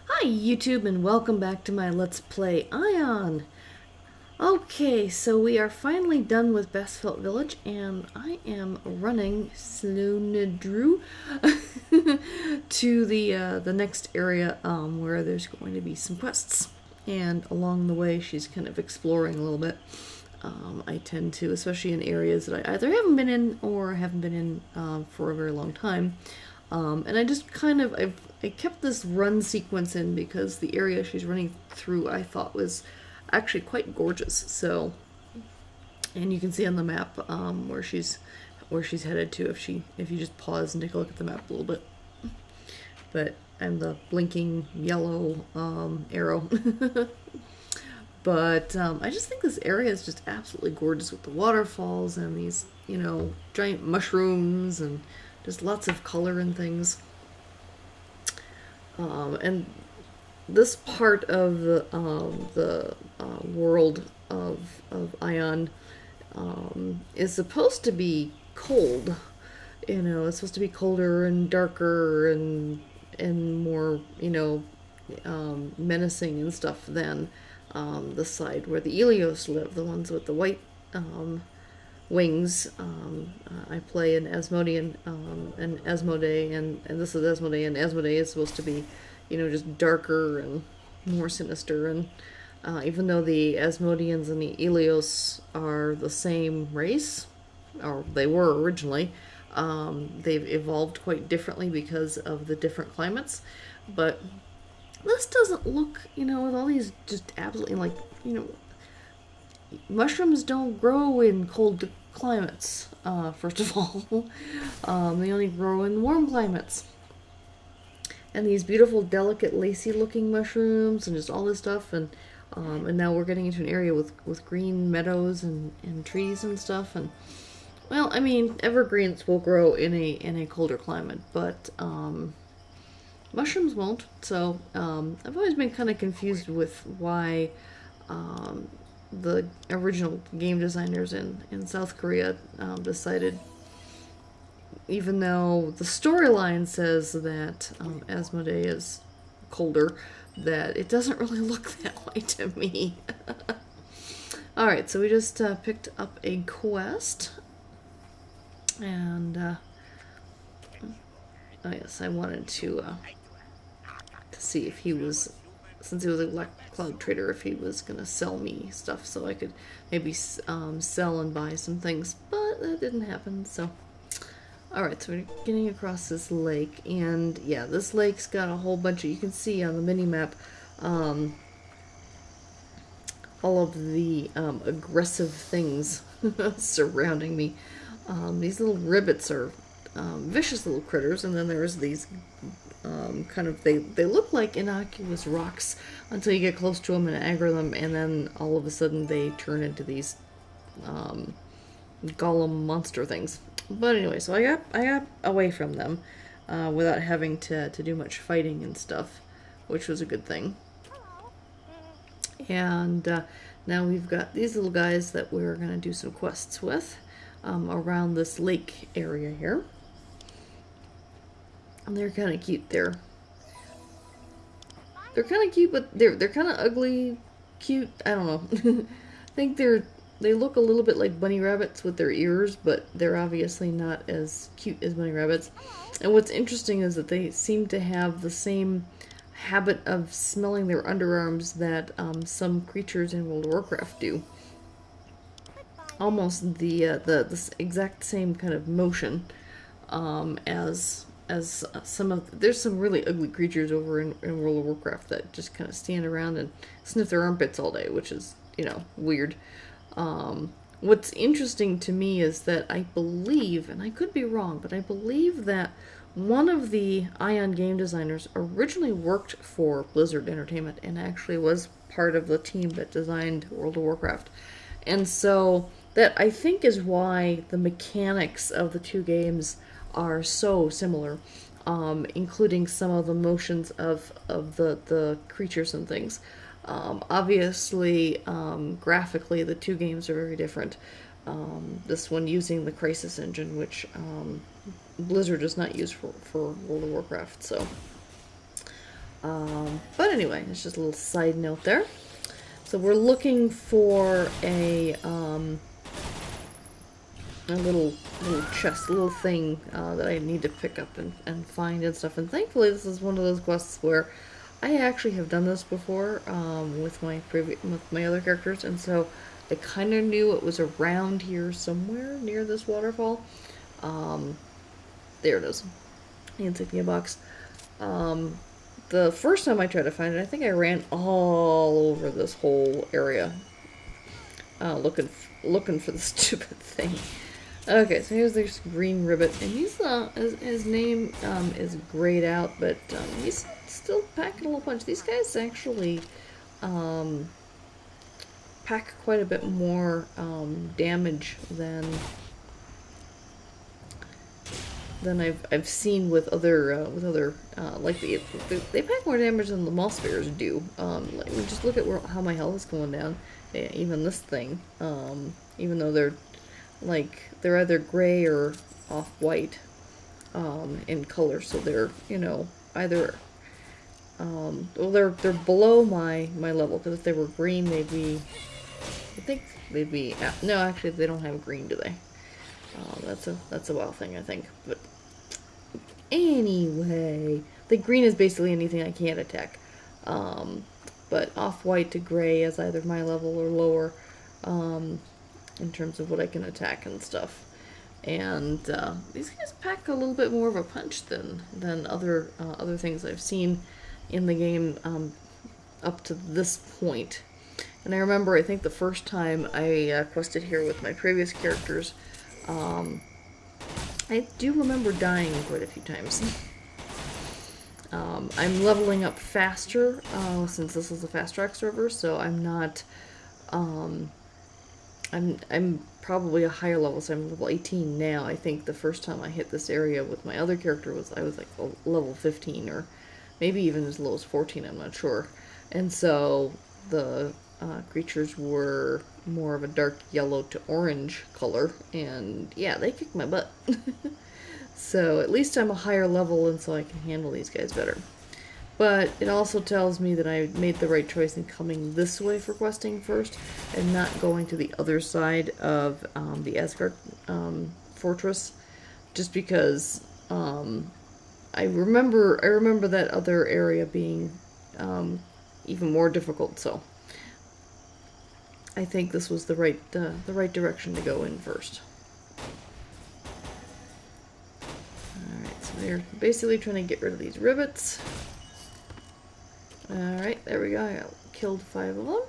Hi YouTube and welcome back to my Let's Play Aion. Okay, so we are finally done with Balsfelt Village and I am running Slunedru to the next area where there's going to be some quests. And along the way she's kind of exploring a little bit. I tend to, especially in areas that I either haven't been in or haven't been in for a very long time. And I just kind of, I kept this run sequence in because the area she's running through I thought was actually quite gorgeous. So, and you can see on the map where she's headed to if you just pause and take a look at the map a little bit. But and the blinking yellow arrow. But I just think this area is just absolutely gorgeous with the waterfalls and these, you know, giant mushrooms and just lots of color and things. And this part of the world of Aion is supposed to be cold. You know, it's supposed to be colder and darker and more, you know, menacing and stuff than the side where the Ilios live, the ones with the white wings. I play an Asmodean and Asmodee, and this is Asmodee, and Asmodee is supposed to be, you know, just darker and more sinister. And even though the Asmodeans and the Ilios are the same race, or they were originally, they've evolved quite differently because of the different climates. But this doesn't look, you know, with all these just absolutely, like, you know, mushrooms don't grow in cold climates, first of all. They only grow in warm climates. And these beautiful, delicate, lacy-looking mushrooms and just all this stuff. And now we're getting into an area with green meadows and trees and stuff. And, well, I mean, evergreens will grow in a colder climate, but mushrooms won't. So I've always been kind of confused with why the original game designers in South Korea decided, even though the storyline says that Asmodee is colder, that it doesn't really look that way to me. Alright, so we just picked up a quest, and oh yes, I wanted to see if he was, since he was a black cloud trader, if he was going to sell me stuff so I could maybe sell and buy some things, but that didn't happen. So alright, so we're getting across this lake, and yeah, this lake's got a whole bunch of, you can see on the mini-map, all of the aggressive things surrounding me. These little ribbits are vicious little critters, and then there's these kind of, they look like innocuous rocks until you get close to them and aggro them, and then all of a sudden they turn into these golem monster things. But anyway, so I got away from them without having to do much fighting and stuff, which was a good thing. And now we've got these little guys that we're going to do some quests with around this lake area here. And they're kind of cute. They're kind of cute, but they're kind of ugly, cute. I don't know. I think they look a little bit like bunny rabbits with their ears, but they're obviously not as cute as bunny rabbits. And what's interesting is that they seem to have the same habit of smelling their underarms that some creatures in World of Warcraft do. Almost the exact same kind of motion as some of, there's some really ugly creatures over in World of Warcraft that just kind of stand around and sniff their armpits all day, which is, you know, weird. What's interesting to me is that I believe, and I could be wrong, but I believe that one of the Aion game designers originally worked for Blizzard Entertainment and actually was part of the team that designed World of Warcraft. And so that, I think, is why the mechanics of the two games are so similar, including some of the motions of the creatures and things. Obviously, graphically, the two games are very different. This one using the Crisis engine, which Blizzard does not use for World of Warcraft. So, But anyway, it's just a little side note there. So we're looking for a little chest, a little thing that I need to pick up and find and stuff. And thankfully, this is one of those quests where I actually have done this before with my other characters, and so I kind of knew it was around here somewhere near this waterfall. There it is, the insignia box. The first time I tried to find it, I think I ran all over this whole area looking for the stupid thing. Okay, so here's this green ribbit, and he's his name is grayed out, but he's still packing a little punch. These guys actually pack quite a bit more damage than I've seen with other like they pack more damage than the moss bears do. Like, just look at how my health is going down. Yeah, even this thing, even though they're either gray or off-white in color, so they're, you know, either well, they're below my level, because if they were green, they'd be, I think they'd be, no, actually they don't have green, do they? That's a wild thing, I think. But anyway, the green is basically anything I can't attack, but off-white to gray is either my level or lower, in terms of what I can attack and stuff. And these guys pack a little bit more of a punch than other things I've seen in the game up to this point. And I remember, I think the first time I quested here with my previous characters, I do remember dying quite a few times. I'm leveling up faster since this is a fast track server, so I'm not. I'm probably a higher level, so I'm level 18 now. I think the first time I hit this area with my other character I was like level 15, or maybe even as low as 14, I'm not sure. And so the creatures were more of a dark yellow to orange color, and yeah, they kicked my butt. So at least I'm a higher level, and so I can handle these guys better. But it also tells me that I made the right choice in coming this way for questing first, and not going to the other side of the Asgard fortress, just because I remember that other area being even more difficult. So I think this was the right direction to go in first. All right, so they're basically trying to get rid of these rivets. Alright, there we go. I killed 5 of them.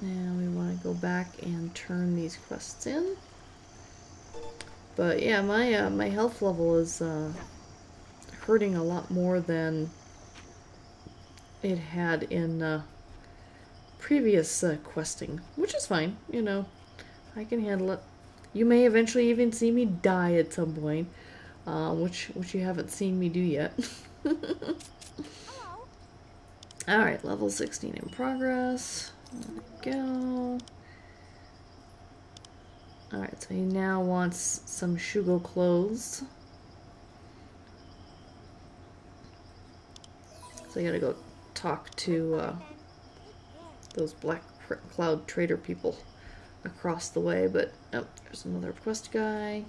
Now we want to go back and turn these quests in. But yeah, my health level is hurting a lot more than it had in previous questing, which is fine. You know, I can handle it. You may eventually even see me die at some point, which you haven't seen me do yet. Alright, level 16 in progress. There we go. Alright, so he now wants some Shugo clothes. So I gotta go talk to those Black Cloud trader people across the way, but oh, there's another quest guy.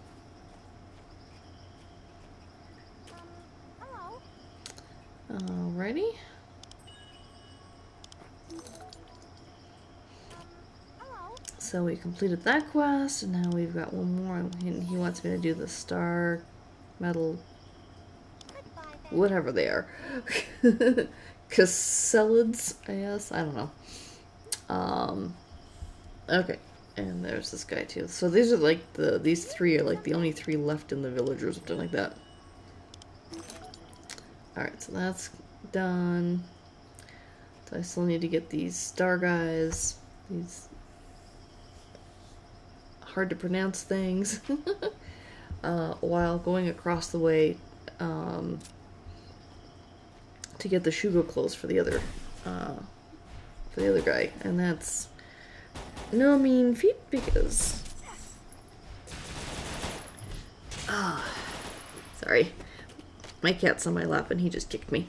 Alrighty. So we completed that quest, and now we've got one more, and he wants me to do the star metal, whatever they are. Casselids, I guess? I don't know. Okay, and there's this guy too. So these are like these 3 are like the only 3 left in the village or something like that. Alright, so that's done. So I still need to get these star guys, these hard to pronounce things, while going across the way to get the Shugo clothes for the other guy, and that's no mean feat because sorry, My cat's on my lap and he just kicked me.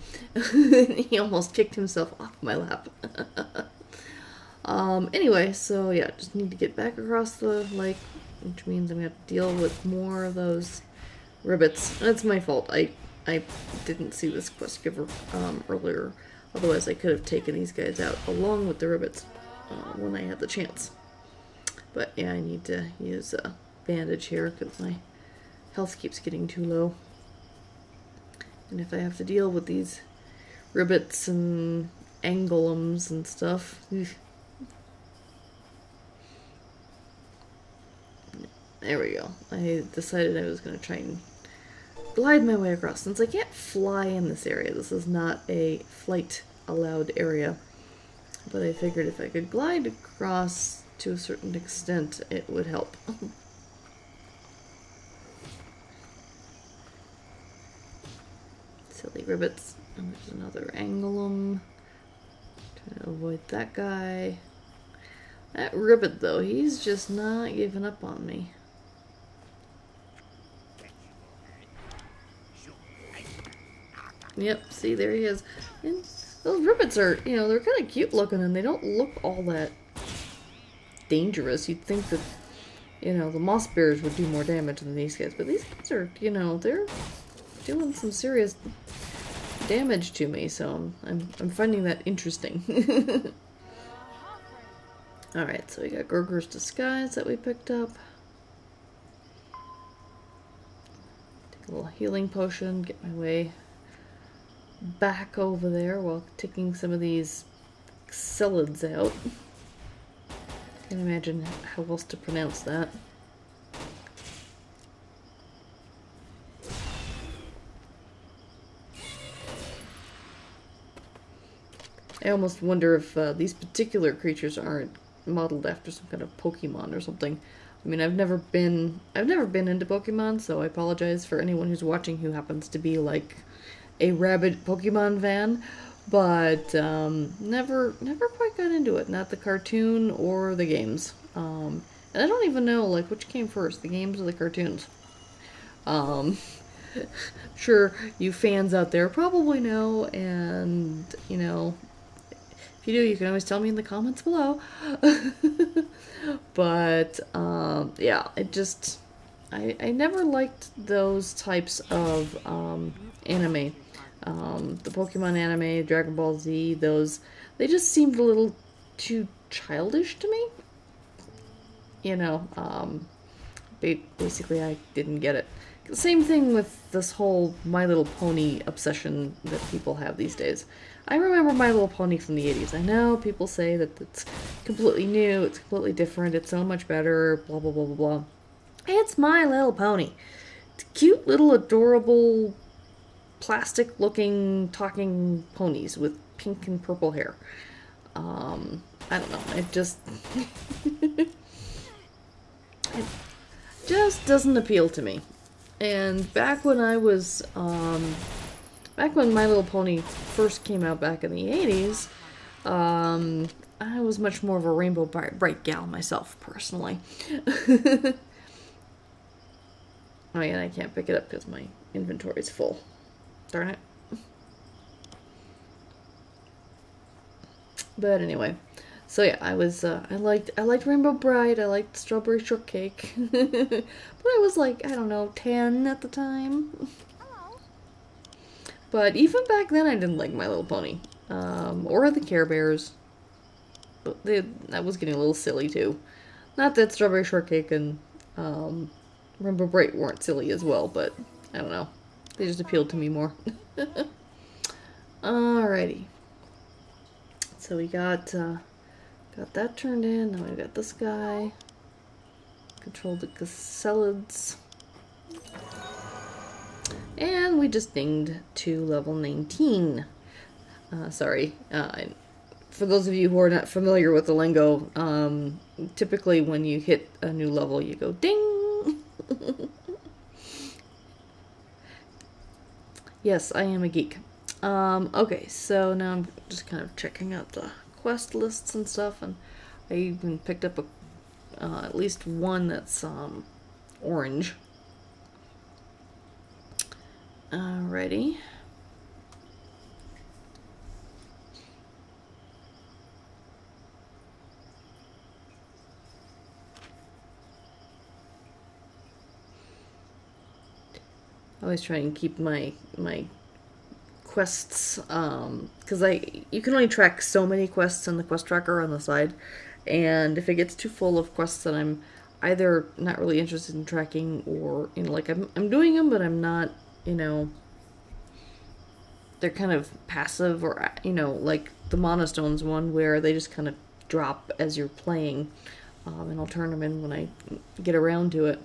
He almost kicked himself off my lap. Anyway, so yeah, just need to get back across the lake, which means I'm gonna have to deal with more of those ribbits. That's my fault. I didn't see this quest giver earlier. Otherwise, I could have taken these guys out along with the ribbits when I had the chance. But yeah, I need to use a bandage here because my health keeps getting too low. And if I have to deal with these ribbits and angulums and stuff, there we go. I decided I was going to try and glide my way across. Since I can't fly in this area, this is not a flight allowed area. But I figured if I could glide across to a certain extent, it would help. Silly ribbits. And there's another angulum. Trying to avoid that guy. That ribbit, though, he's just not giving up on me. Yep, see, there he is. And those ribbits are, you know, they're kind of cute looking and they don't look all that dangerous. You'd think that, you know, the moss bears would do more damage than these guys. But these guys are, you know, they're doing some serious damage to me. So I'm finding that interesting. Alright, so we got Gerger's Disguise that we picked up. Take a little healing potion, get my way back over there while taking some of these Xelids out. Can't imagine how else to pronounce that. I almost wonder if these particular creatures aren't modeled after some kind of Pokemon or something. I mean, I've never been into Pokemon, so I apologize for anyone who's watching who happens to be like a rabid Pokemon fan, but never quite got into it. Not the cartoon or the games. And I don't even know like which came first, the games or the cartoons. Sure, you fans out there probably know, and you know, if you do, you can always tell me in the comments below. But yeah, I never liked those types of anime. The Pokemon anime, Dragon Ball Z, they just seemed a little too childish to me. You know, basically I didn't get it. Same thing with this whole My Little Pony obsession that people have these days. I remember My Little Pony from the 80s. I know people say that it's completely new, it's completely different, it's so much better, blah blah blah blah blah. It's My Little Pony. It's cute little adorable plastic looking talking ponies with pink and purple hair. I don't know, it just it just doesn't appeal to me. And back when I was back when My Little Pony first came out back in the 80s, I was much more of a Rainbow Bright gal myself, personally. Oh yeah, I can't pick it up because my inventory's full. Darn it. But anyway, so yeah, I liked Rainbow Bright, I liked Strawberry Shortcake. But I was like, I don't know, 10 at the time. But even back then I didn't like My Little Pony. Or the Care Bears. But that was getting a little silly too. Not that Strawberry Shortcake and Rainbow Bright weren't silly as well, but I don't know. They just appealed to me more. Alrighty. So we got that turned in. Now we've got this guy. Control the Xelids. And we just dinged to level 19. Sorry. For those of you who are not familiar with the lingo, typically when you hit a new level, you go ding! Yes, I am a geek. Okay, so now I'm just kind of checking out the quest lists and stuff, and I even picked up at least one that's orange. Alrighty. I always try and keep my quests, because you can only track so many quests in the quest tracker on the side, and if it gets too full of quests that I'm either not really interested in tracking, or, you know, like I'm doing them, but I'm not, you know, they're kind of passive, or, you know, like the Monostones one where they just kind of drop as you're playing, and I'll turn them in when I get around to it.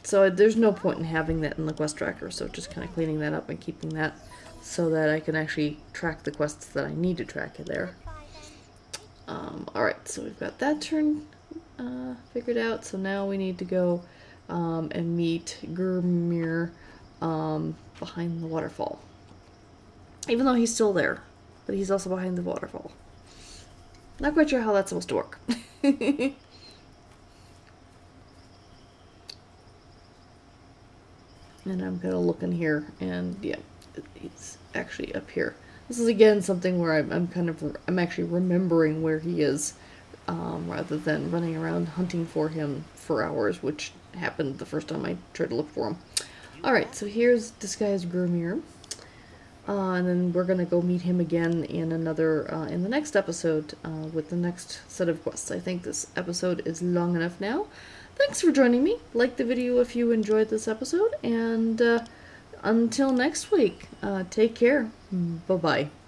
So there's no point in having that in the quest tracker, so just kind of cleaning that up and keeping that so that I can actually track the quests that I need to track there. Alright, so we've got that turn figured out, so now we need to go and meet Gerger behind the waterfall. Even though he's still there, but he's also behind the waterfall. Not quite sure how that's supposed to work. And I'm gonna look in here, and yeah, he's actually up here. This is again something where I'm actually remembering where he is, rather than running around hunting for him for hours, which happened the first time I tried to look for him. Alright, so here's disguised Gerger, and then we're gonna go meet him again in another, in the next episode, with the next set of quests. I think this episode is long enough now. Thanks for joining me. Like the video if you enjoyed this episode, and until next week, take care. Bye-bye.